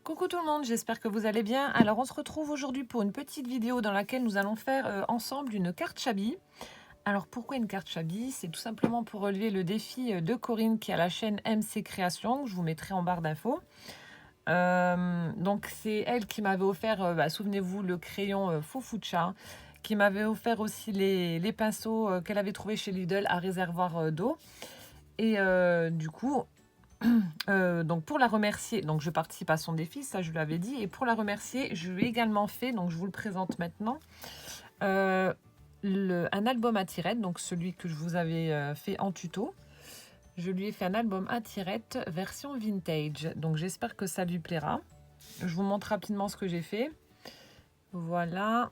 Coucou tout le monde, j'espère que vous allez bien. Alors on se retrouve aujourd'hui pour une petite vidéo dans laquelle nous allons faire ensemble une carte Chabi. Alors pourquoi une carte Chabi? C'est tout simplement pour relever le défi de Corinne qui a la chaîne MC Création, que je vous mettrai en barre d'infos. Donc c'est elle qui m'avait offert, souvenez-vous, le crayon Fofucha, qui m'avait offert aussi les pinceaux qu'elle avait trouvés chez Lidl à réservoir d'eau. Et du coup, donc pour la remercier, donc je participe à son défi, ça je lui avais dit, et pour la remercier, je lui ai également fait, donc je vous le présente maintenant, un album à tirettes, donc celui que je vous avais fait en tuto. Je lui ai fait un album à tirettes version vintage, donc j'espère que ça lui plaira. Je vous montre rapidement ce que j'ai fait. Voilà.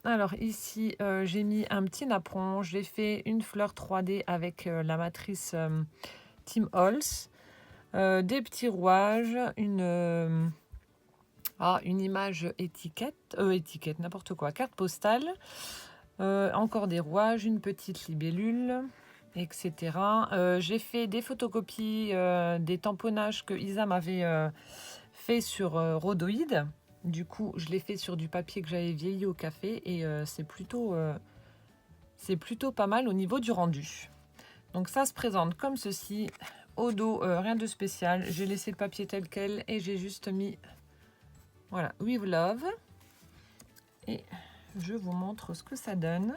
Alors ici, j'ai mis un petit napperon, j'ai fait une fleur 3D avec la matrice Tim Holtz. Des petits rouages, une image étiquette, n'importe quoi, carte postale, encore des rouages, une petite libellule, etc. J'ai fait des photocopies, des tamponnages que Isa m'avait fait sur Rhodoïd. Du coup, je l'ai fait sur du papier que j'avais vieilli au café et c'est plutôt pas mal au niveau du rendu. Donc ça se présente comme ceci. Au dos, rien de spécial. J'ai laissé le papier tel quel et j'ai juste mis, voilà, With Love. Et je vous montre ce que ça donne.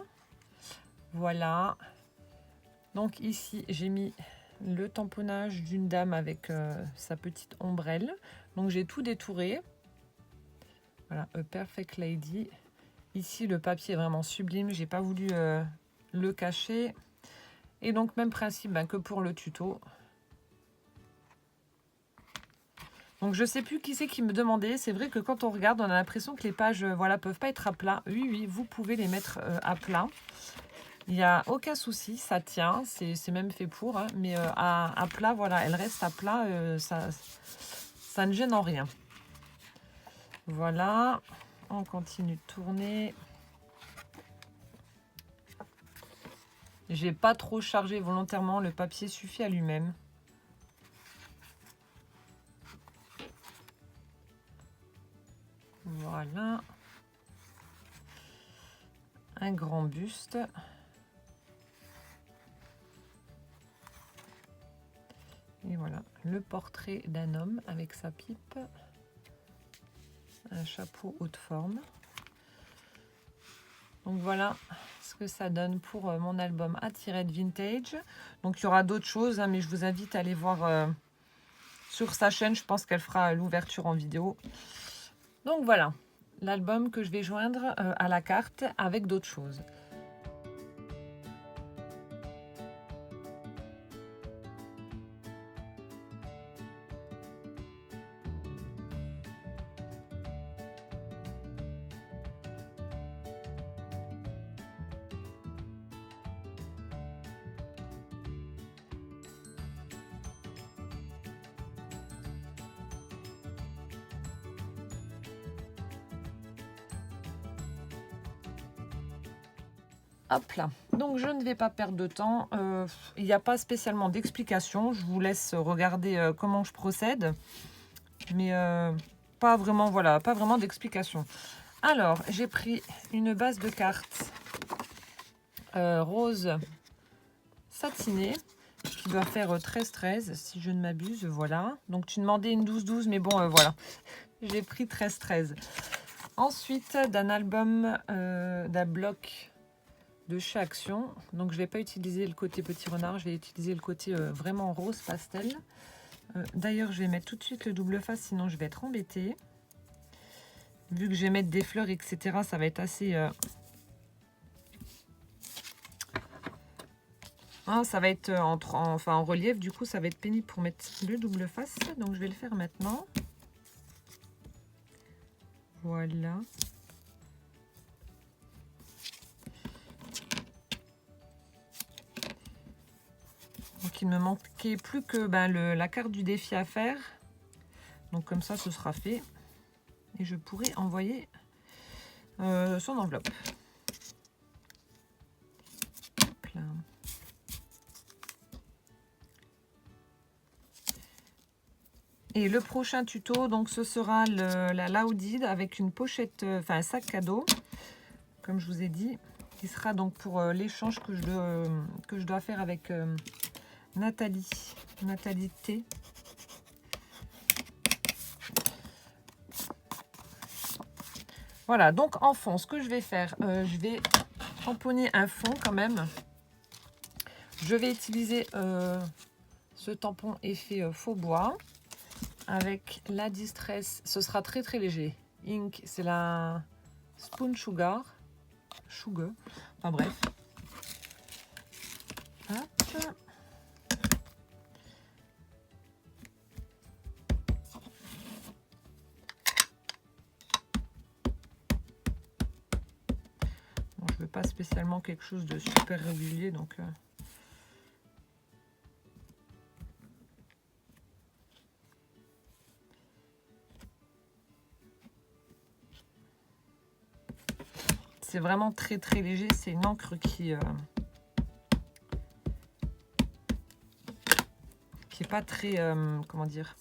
Voilà. Donc ici, j'ai mis le tamponnage d'une dame avec sa petite ombrelle. Donc j'ai tout détouré. Voilà, A Perfect Lady. Ici, le papier est vraiment sublime. J'ai pas voulu le cacher. Et donc, même principe que pour le tuto. Donc je sais plus qui c'est qui me demandait. C'est vrai que quand on regarde, on a l'impression que les pages voilà, peuvent pas être à plat. Oui, vous pouvez les mettre à plat. Il n'y a aucun souci, ça tient. C'est même fait pour. Hein, mais à plat, voilà, elle reste à plat. Ça ne gêne en rien. Voilà. On continue de tourner. J'ai pas trop chargé volontairement. Le papier suffit à lui-même. Voilà. Un grand buste. Et voilà, le portrait d'un homme avec sa pipe. Un chapeau haute forme. Donc voilà ce que ça donne pour mon album à tirettes vintage. Donc il y aura d'autres choses, hein, mais je vous invite à aller voir sur sa chaîne. Je pense qu'elle fera l'ouverture en vidéo. Donc voilà, l'album que je vais joindre à la carte avec d'autres choses. Hop là, donc je ne vais pas perdre de temps, il n'y a pas spécialement d'explication, je vous laisse regarder comment je procède, mais pas vraiment, voilà, pas vraiment d'explication. Alors, j'ai pris une base de cartes rose satinée, qui doit faire 13-13, si je ne m'abuse, voilà. Donc tu demandais une 12-12, mais bon, voilà, j'ai pris 13-13. Ensuite, d'un album, d'un bloc de chez Action. Donc je vais pas utiliser le côté petit renard, je vais utiliser le côté vraiment rose pastel. D'ailleurs je vais mettre tout de suite le double face, sinon je vais être embêtée. Vu que je vais mettre des fleurs, etc., ça va être assez... ça va être en relief, du coup ça va être pénible pour mettre le double face. Donc je vais le faire maintenant. Voilà. Donc il ne me manquait plus que la carte du défi à faire. Donc comme ça, ce sera fait. Et je pourrai envoyer son enveloppe. Hop là. Et le prochain tuto, donc ce sera la Laudide avec une pochette, enfin un sac cadeau, comme je vous ai dit, qui sera donc pour l'échange que je dois faire avec Nathalie T. Voilà, donc en fond, ce que je vais faire, je vais tamponner un fond quand même. Je vais utiliser ce tampon effet faux bois avec la Distress. Ce sera très très léger. Ink, c'est la Spoon Sugar. Enfin bref. Hop. Bon, je veux pas spécialement quelque chose de super régulier, donc c'est vraiment très très léger. C'est une encre qui est pas très comment dire,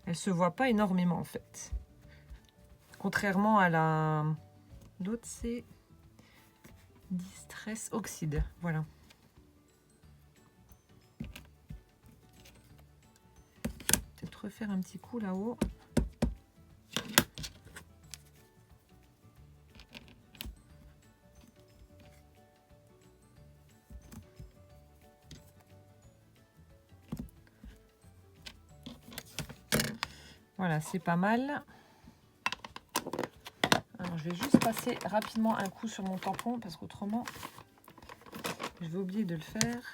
elle se voit pas énormément en fait, contrairement à l'autre, c'est Distress Oxyde. Voilà, peut-être refaire un petit coup là-haut. Voilà, c'est pas mal. Alors, je vais juste passer rapidement un coup sur mon tampon parce qu'autrement, je vais oublier de le faire.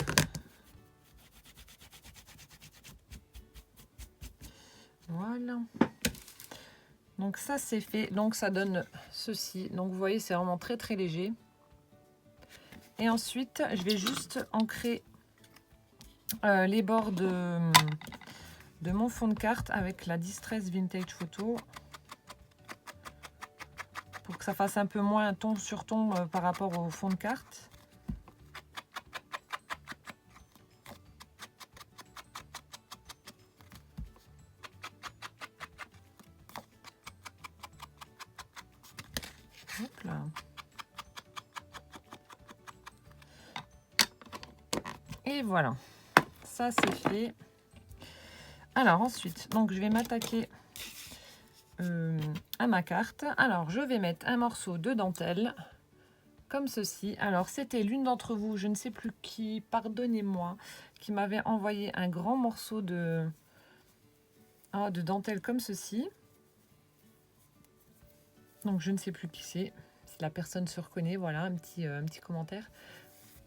Voilà. Donc ça, c'est fait. Donc ça donne ceci. Donc vous voyez, c'est vraiment très très léger. Et ensuite, je vais juste ancrer les bords de mon fond de carte avec la Distress Vintage Photo pour que ça fasse un peu moins ton sur ton par rapport au fond de carte. Hop là. Et voilà, ça c'est fait. Alors ensuite, donc je vais m'attaquer à ma carte. Alors je vais mettre un morceau de dentelle comme ceci. Alors c'était l'une d'entre vous, je ne sais plus qui, pardonnez-moi, qui m'avait envoyé un grand morceau de dentelle comme ceci. Donc je ne sais plus qui c'est, si la personne se reconnaît, voilà, un petit commentaire.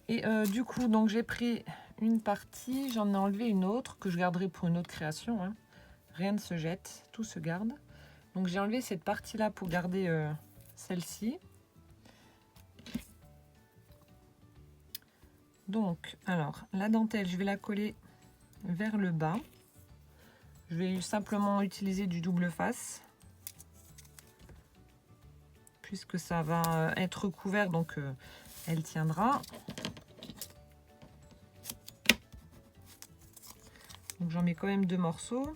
Et du coup, donc j'ai pris une partie, j'en ai enlevé une autre que je garderai pour une autre création, hein. Rien ne se jette, tout se garde. Donc j'ai enlevé cette partie-là pour garder celle-ci. Donc, alors, la dentelle, je vais la coller vers le bas. Je vais simplement utiliser du double face, puisque ça va être couvert, donc elle tiendra. Donc j'en mets quand même 2 morceaux.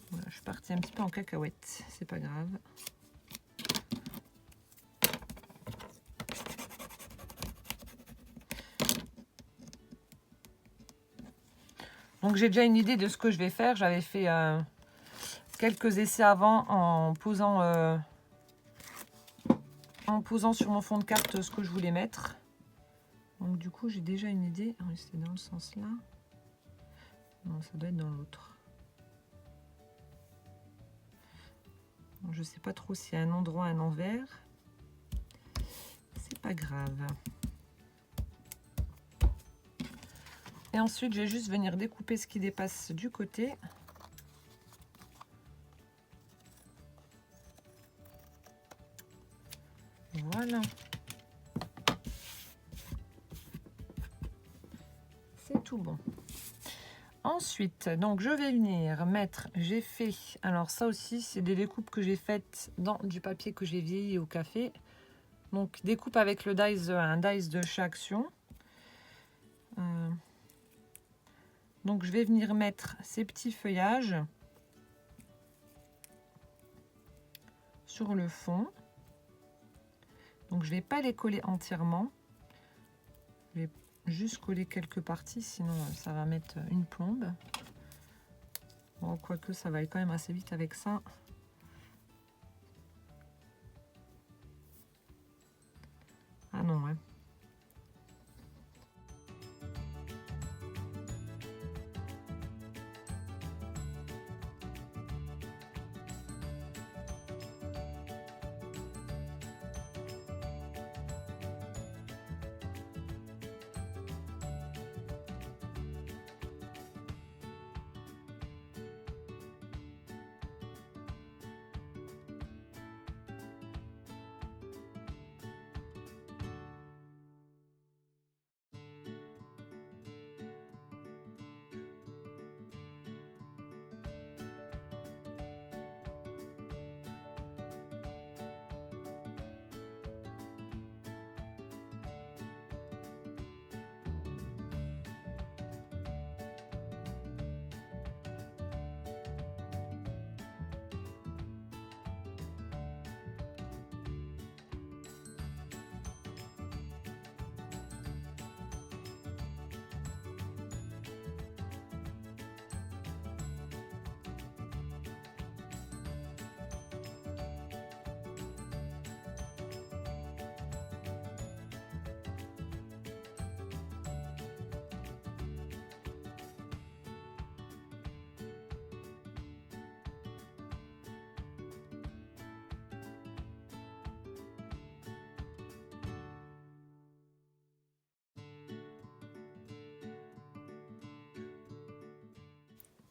Voilà, je suis partie un petit peu en cacahuète, c'est pas grave. Donc j'ai déjà une idée de ce que je vais faire. J'avais fait quelques essais avant en posant sur mon fond de carte ce que je voulais mettre. Donc du coup j'ai déjà une idée. Ah, c'est dans le sens là. Non, ça doit être dans l'autre. Je sais pas trop s'il y a un endroit, un envers. C'est pas grave. Et ensuite, je vais juste venir découper ce qui dépasse du côté. Voilà. C'est tout bon. Ensuite, donc je vais venir mettre, j'ai fait, alors ça aussi, c'est des découpes que j'ai faites dans du papier que j'ai vieilli au café. Donc, découpe avec le dies, un dies de chez Action. Donc je vais venir mettre ces petits feuillages sur le fond. Donc je ne vais pas les coller entièrement. Je vais juste coller quelques parties, sinon ça va mettre une plombe. Bon, quoique ça va aller quand même assez vite avec ça. Ah non, ouais.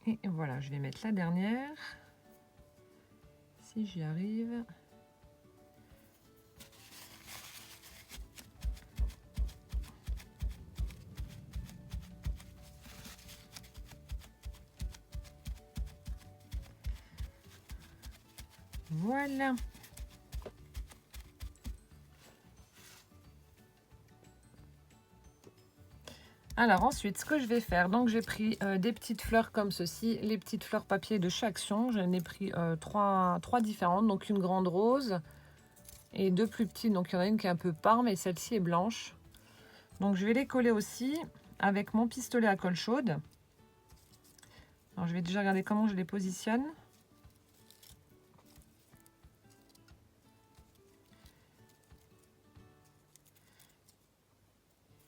Et voilà, je vais mettre la dernière. Si j'y arrive. Voilà. Alors ensuite, ce que je vais faire, donc j'ai pris des petites fleurs comme ceci, les petites fleurs papier de chez Action. J'en ai pris trois différentes, donc une grande rose et deux plus petites. Donc il y en a une qui est un peu parme et celle-ci est blanche. Donc je vais les coller aussi avec mon pistolet à colle chaude. Alors je vais déjà regarder comment je les positionne.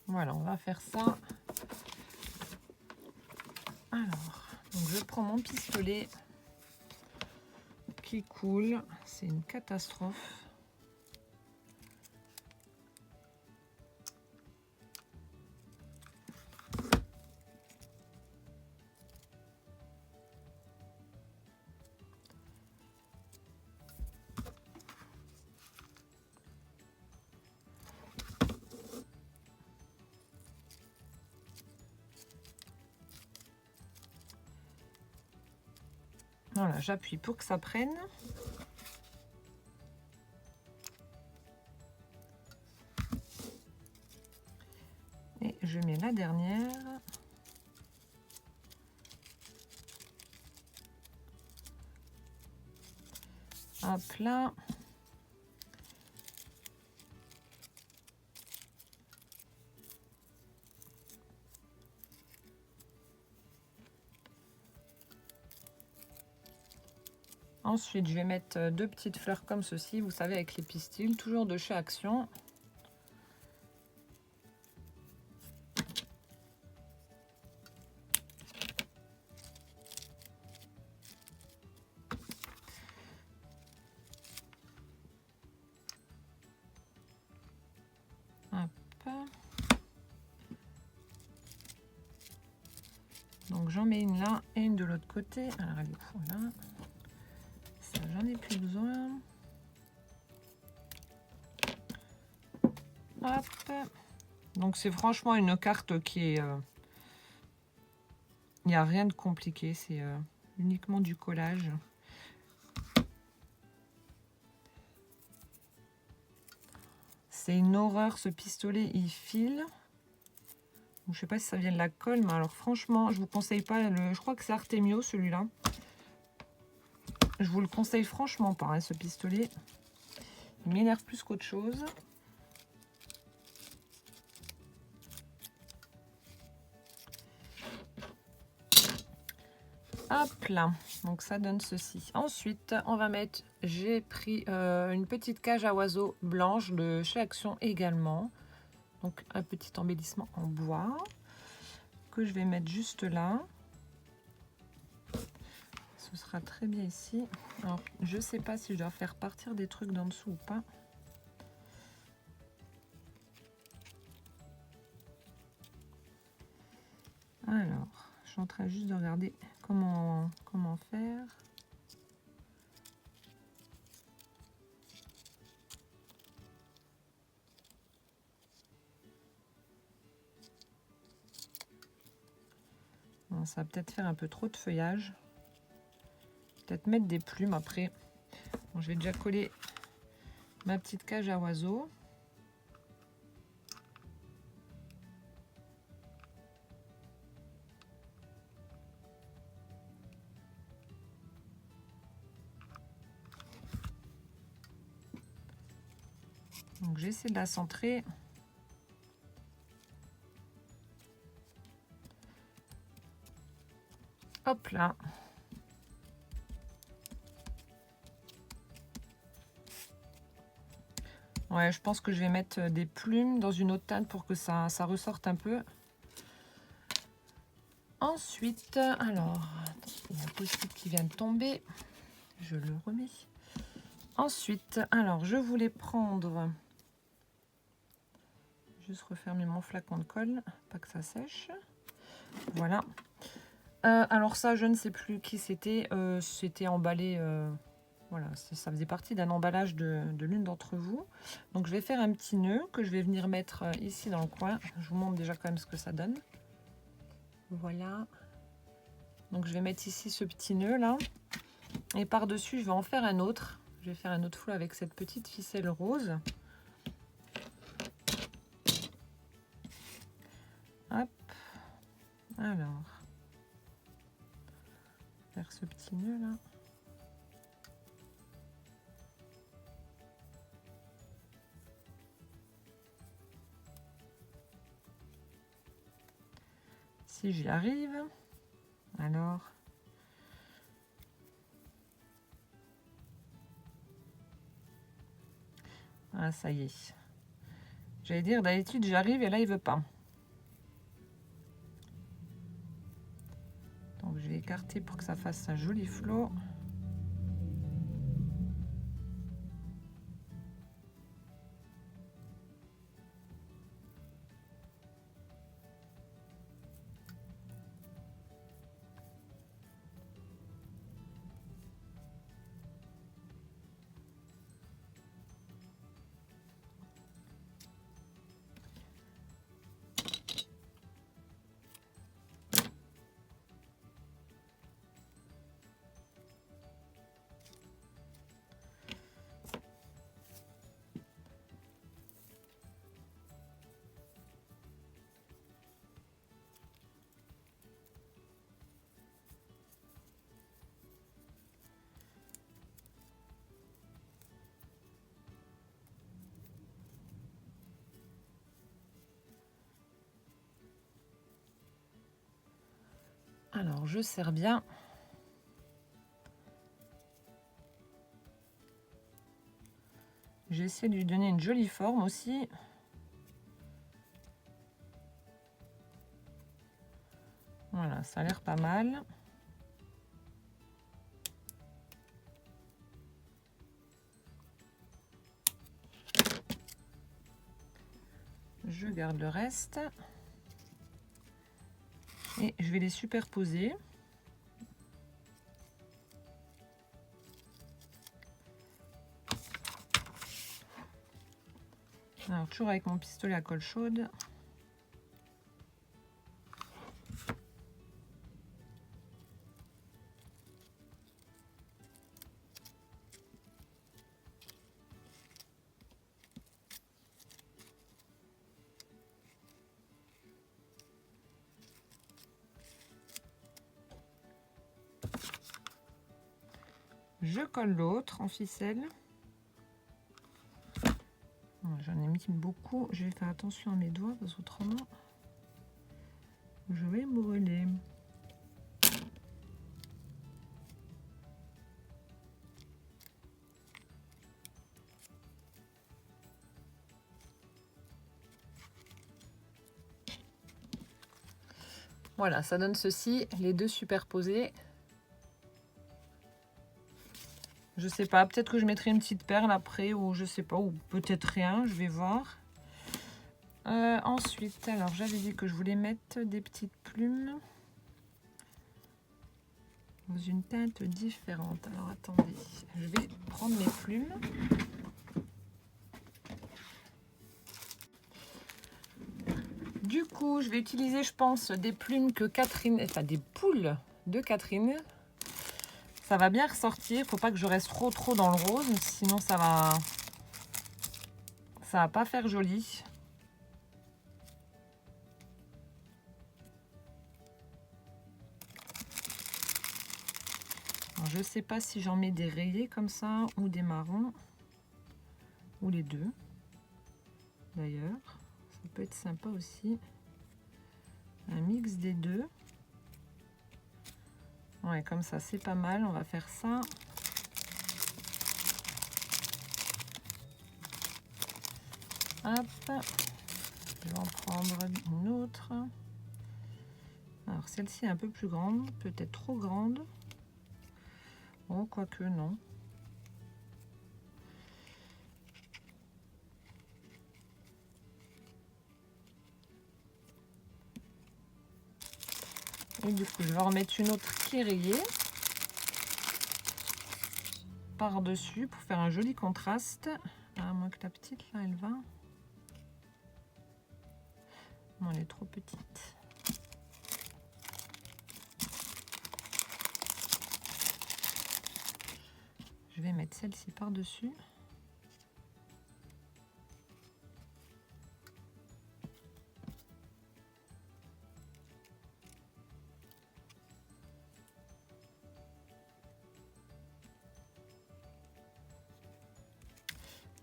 Voilà, on va faire ça. Alors, donc je prends mon pistolet qui coule. C'est une catastrophe. Voilà, j'appuie pour que ça prenne. Et je mets la dernière. Hop là. Ensuite, je vais mettre deux petites fleurs comme ceci, vous savez, avec les pistils, toujours de chez Action. Hop. Donc j'en mets une là et une de l'autre côté. Alors elle est là. Ça, j'en ai plus besoin. Hop. Donc c'est franchement une carte qui est... il n'y a rien de compliqué, c'est uniquement du collage. C'est une horreur, ce pistolet, il file. Je sais pas si ça vient de la colle, mais alors franchement, je vous conseille pas je crois que c'est Artemio celui-là. Je vous le conseille franchement pas, hein, ce pistolet. Il m'énerve plus qu'autre chose. Hop là, donc ça donne ceci. Ensuite, on va mettre, j'ai pris une petite cage à oiseaux blanche de chez Action également. Donc un petit embellissement en bois que je vais mettre juste là. Ce sera très bien ici. Alors, je sais pas si je dois faire partir des trucs d'en dessous ou pas. Alors, je suis en train juste de regarder comment faire. Bon, ça va peut-être faire un peu trop de feuillage. Peut-être mettre des plumes après. Bon, je vais déjà coller ma petite cage à oiseaux. Donc j'essaie de la centrer. Hop là. Ouais, je pense que je vais mettre des plumes dans une autre teinte pour que ça ressorte un peu. Ensuite, alors, il y a un post-it qui vient de tomber. Je le remets. Ensuite, alors, je voulais prendre... Juste refermer mon flacon de colle, pas que ça sèche. Voilà. Alors ça, je ne sais plus qui c'était. C'était emballé... voilà, ça faisait partie d'un emballage de l'une d'entre vous. Donc, je vais faire un petit nœud que je vais venir mettre ici dans le coin. Je vous montre déjà quand même ce que ça donne. Voilà. Donc, je vais mettre ici ce petit nœud là. Et par-dessus, je vais en faire un autre. Je vais faire un autre flou avec cette petite ficelle rose. Hop. Alors. Faire ce petit nœud là. Si j'y arrive. Alors. Ah, ça y est. J'allais dire, d'habitude, j'arrive et là, il veut pas. Donc, je vais écarter pour que ça fasse un joli flot. Alors, je serre bien. J'essaie de lui donner une jolie forme aussi. Voilà, ça a l'air pas mal. Je garde le reste. Et je vais les superposer. Alors, toujours avec mon pistolet à colle chaude. Je colle l'autre en ficelle. J'en ai mis beaucoup. Je vais faire attention à mes doigts parce qu'autrement, je vais brûler. Voilà, ça donne ceci, les deux superposés. Je sais pas, peut-être que je mettrai une petite perle après, ou je sais pas, ou peut-être rien, je vais voir. Ensuite, alors j'avais dit que je voulais mettre des petites plumes dans une teinte différente. Alors attendez, je vais prendre mes plumes. Du coup, je vais utiliser, je pense, des plumes que Catherine, enfin des poules de Catherine. Ça va bien ressortir. Faut pas que je reste trop dans le rose, sinon ça va pas faire joli. Alors, je sais pas si j'en mets des rayés comme ça ou des marrons ou les deux. D'ailleurs, ça peut être sympa aussi. Un mix des deux. Ouais, comme ça, c'est pas mal. On va faire ça. Hop. Je vais en prendre une autre. Alors, celle-ci est un peu plus grande. Peut-être trop grande. Oh, quoique non. Et du coup, je vais en remettre une autre qui est rayée par-dessus pour faire un joli contraste. À moins que la petite, là, elle va. Non, elle est trop petite. Je vais mettre celle-ci par-dessus.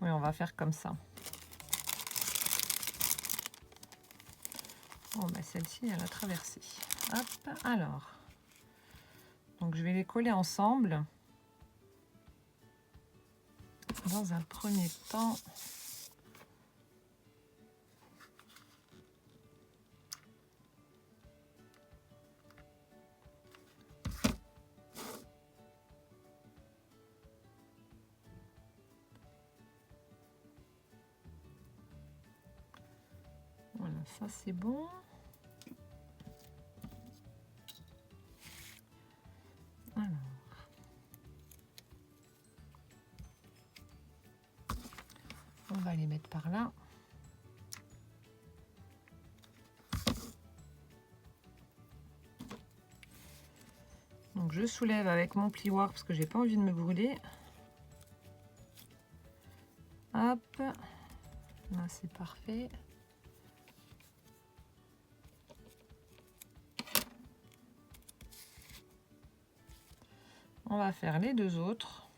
Oui, on va faire comme ça. Bon, bah celle-ci, elle a traversé. Hop, alors. Donc, je vais les coller ensemble. Dans un premier temps. Voilà, ça c'est bon. Alors. On va les mettre par là. Donc je soulève avec mon plioir parce que j'ai pas envie de me brûler. Hop. Là c'est parfait. On va faire les deux autres.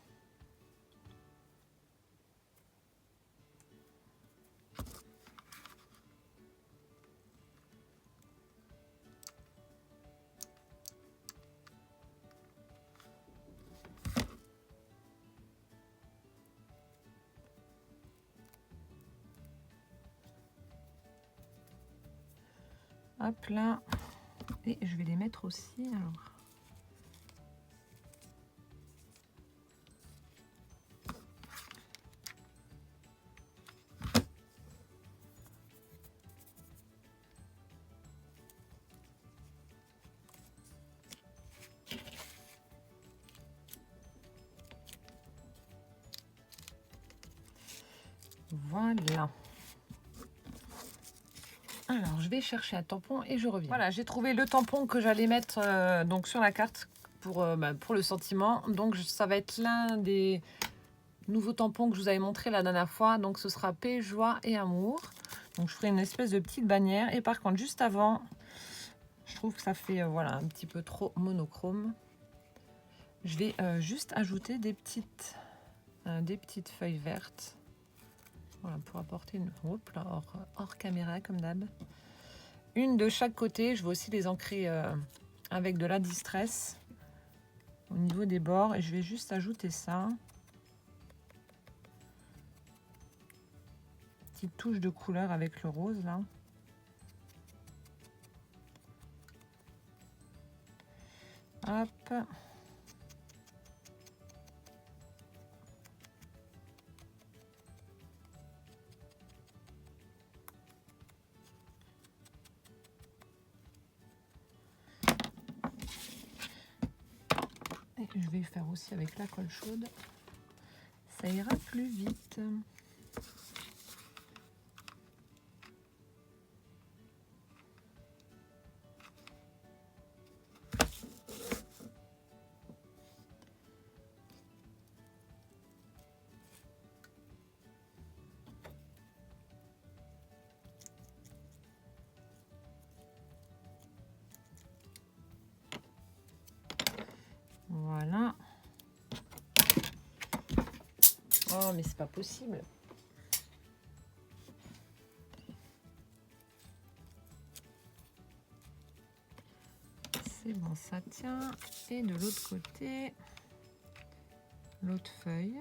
Hop là. Et je vais les mettre aussi. Alors. Voilà. Alors, je vais chercher un tampon et je reviens. Voilà, j'ai trouvé le tampon que j'allais mettre donc sur la carte pour le sentiment. Donc, ça va être l'un des nouveaux tampons que je vous avais montré la dernière fois. Donc, ce sera paix, joie et amour. Donc, je ferai une espèce de petite bannière. Et par contre, juste avant, je trouve que ça fait voilà, un petit peu trop monochrome. Je vais juste ajouter des petites feuilles vertes. Voilà, pour apporter une... Hop là, hors caméra comme d'hab. Une de chaque côté. Je vais aussi les ancrer avec de la distress au niveau des bords. Et je vais juste ajouter ça. Petite touche de couleur avec le rose là. Hop. Et je vais faire aussi avec la colle chaude. Ça ira plus vite. Voilà. Oh, mais c'est pas possible. C'est bon, ça tient. Et de l'autre côté, l'autre feuille.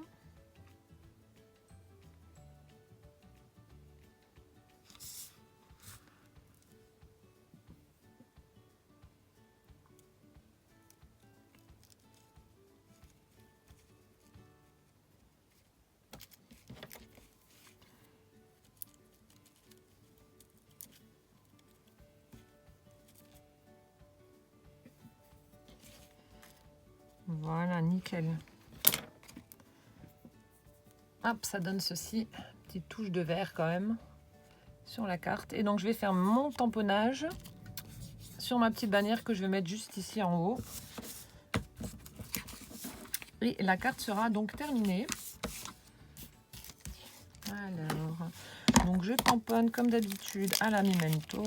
Voilà, nickel. Hop, ça donne ceci. Petite touche de vert quand même sur la carte. Et donc, je vais faire mon tamponnage sur ma petite bannière que je vais mettre juste ici en haut. Et la carte sera donc terminée. Alors, donc je tamponne comme d'habitude à la Memento.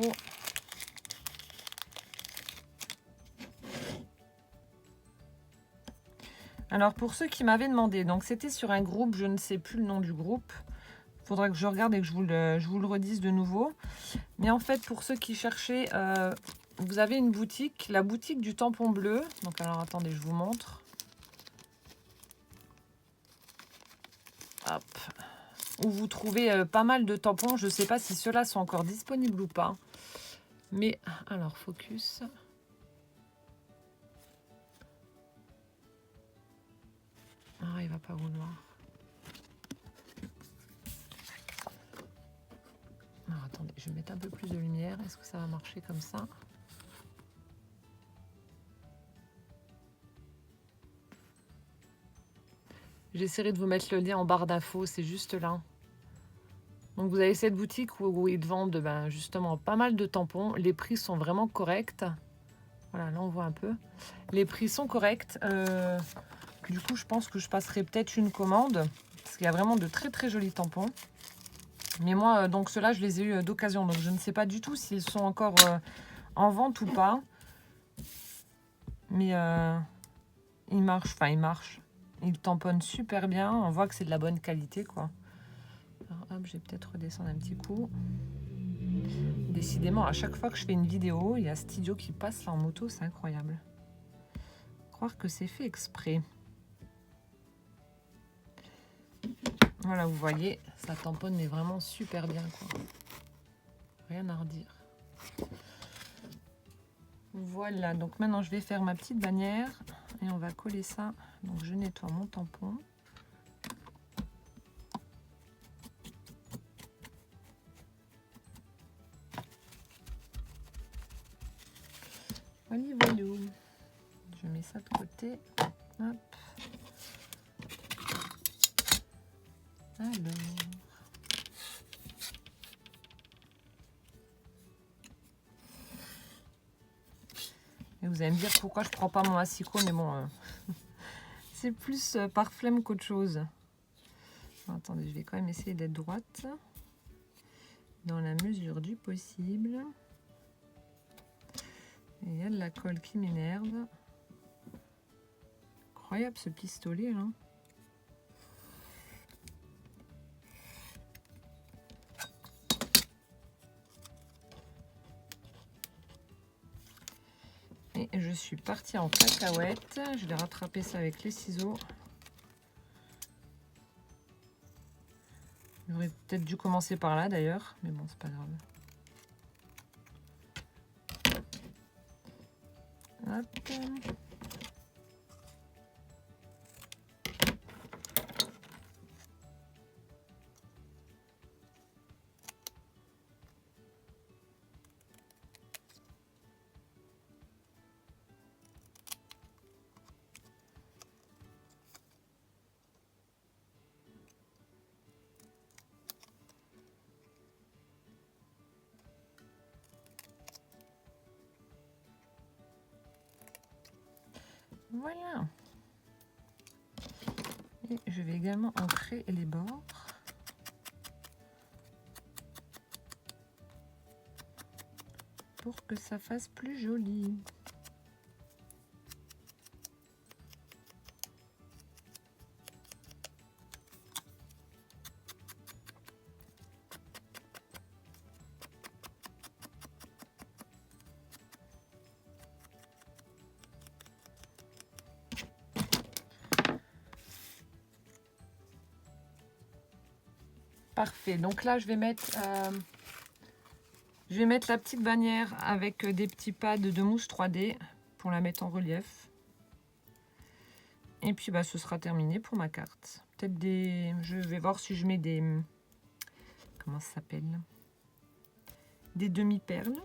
Alors pour ceux qui m'avaient demandé, donc c'était sur un groupe, je ne sais plus le nom du groupe. Il faudra que je regarde et que je vous le redise de nouveau. Mais en fait, pour ceux qui cherchaient, vous avez une boutique, la boutique du tampon bleu. Donc alors attendez, je vous montre. Hop. Où vous trouvez pas mal de tampons. Je ne sais pas si ceux-là sont encore disponibles ou pas. Mais alors, focus. Ah, il va pas vouloir. Alors, attendez, je vais mettre un peu plus de lumière. Est-ce que ça va marcher comme ça? J'essaierai de vous mettre le lien en barre d'infos, c'est juste là. Donc vous avez cette boutique où ils vendent justement pas mal de tampons. Les prix sont vraiment corrects. Voilà, là on voit un peu. Les prix sont corrects. Du coup, je pense que je passerai peut-être une commande. Parce qu'il y a vraiment de très très jolis tampons. Mais moi, donc ceux-là, je les ai eus d'occasion. Donc je ne sais pas du tout s'ils sont encore en vente ou pas. Mais ils marchent. Enfin, ils marchent. Ils tamponnent super bien. On voit que c'est de la bonne qualité, quoi. Alors hop, je vais peut-être redescendre un petit coup. Décidément, à chaque fois que je fais une vidéo, il y a cet idiot qui passe là en moto, c'est incroyable. Croire que c'est fait exprès. Voilà, vous voyez, ça tamponne mais vraiment super bien, quoi. Rien à redire. Voilà, donc maintenant je vais faire ma petite bannière et on va coller ça. Donc je nettoie mon tampon. Voilà, voilà. Je mets ça de côté. Hop. Alors. Et vous allez me dire pourquoi je prends pas mon assicot, mais bon, c'est plus par flemme qu'autre chose. Attendez, je vais quand même essayer d'être droite dans la mesure du possible. Et il y a de la colle qui m'énerve. incroyable ce pistolet là. Et je suis partie en cacahuète. Je vais rattraper ça avec les ciseaux. J'aurais peut-être dû commencer par là d'ailleurs, mais bon, c'est pas grave. Hop. Voilà. Et je vais également ancrer les bords. Pour que ça fasse plus joli. Parfait, donc là je vais mettre la petite bannière avec des petits pads de mousse 3D pour la mettre en relief. Et puis bah, ce sera terminé pour ma carte. Peut-être je vais voir si je mets des... Comment ça s'appelle? Des demi-perles.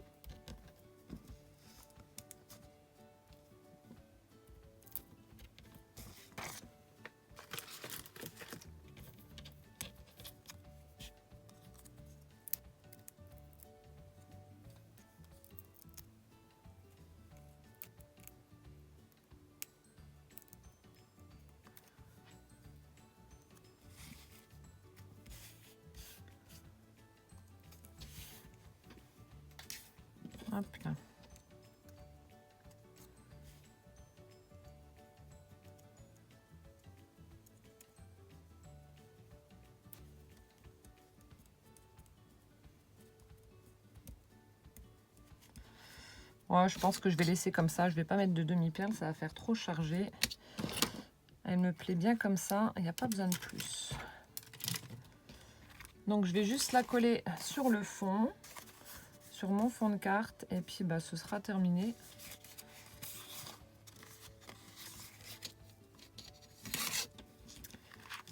Hop là. Ouais, je pense que je vais laisser comme ça. Je vais pas mettre de demi-perle, ça va faire trop chargé. Elle me plaît bien comme ça. Il n'y a pas besoin de plus. Donc je vais juste la coller sur le fond, sur mon fond de carte, et puis bah, ce sera terminé.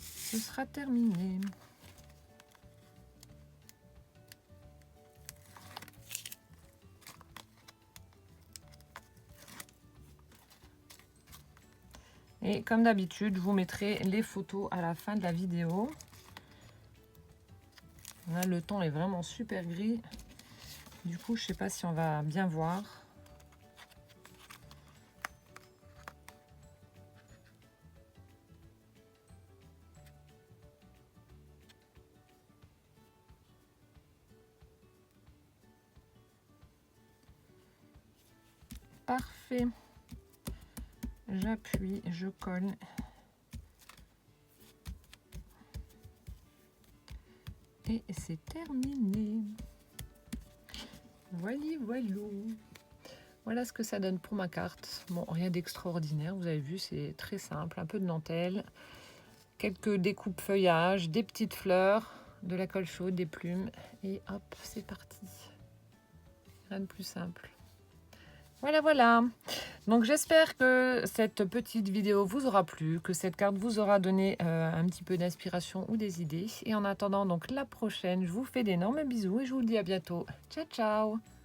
Ce sera terminé. Et comme d'habitude, je vous mettrai les photos à la fin de la vidéo. Là, le temps est vraiment super gris. Du coup, je ne sais pas si on va bien voir. Parfait. J'appuie, je colle. Et c'est terminé. Voilà, voilà. Voilà ce que ça donne pour ma carte. Bon, rien d'extraordinaire, vous avez vu, c'est très simple. Un peu de dentelle, quelques découpes feuillage, des petites fleurs, de la colle chaude, des plumes. Et hop, c'est parti. Rien de plus simple. Voilà, voilà. Donc j'espère que cette petite vidéo vous aura plu, que cette carte vous aura donné un petit peu d'inspiration ou des idées. Et en attendant donc la prochaine, je vous fais d'énormes bisous et je vous dis à bientôt. Ciao, ciao!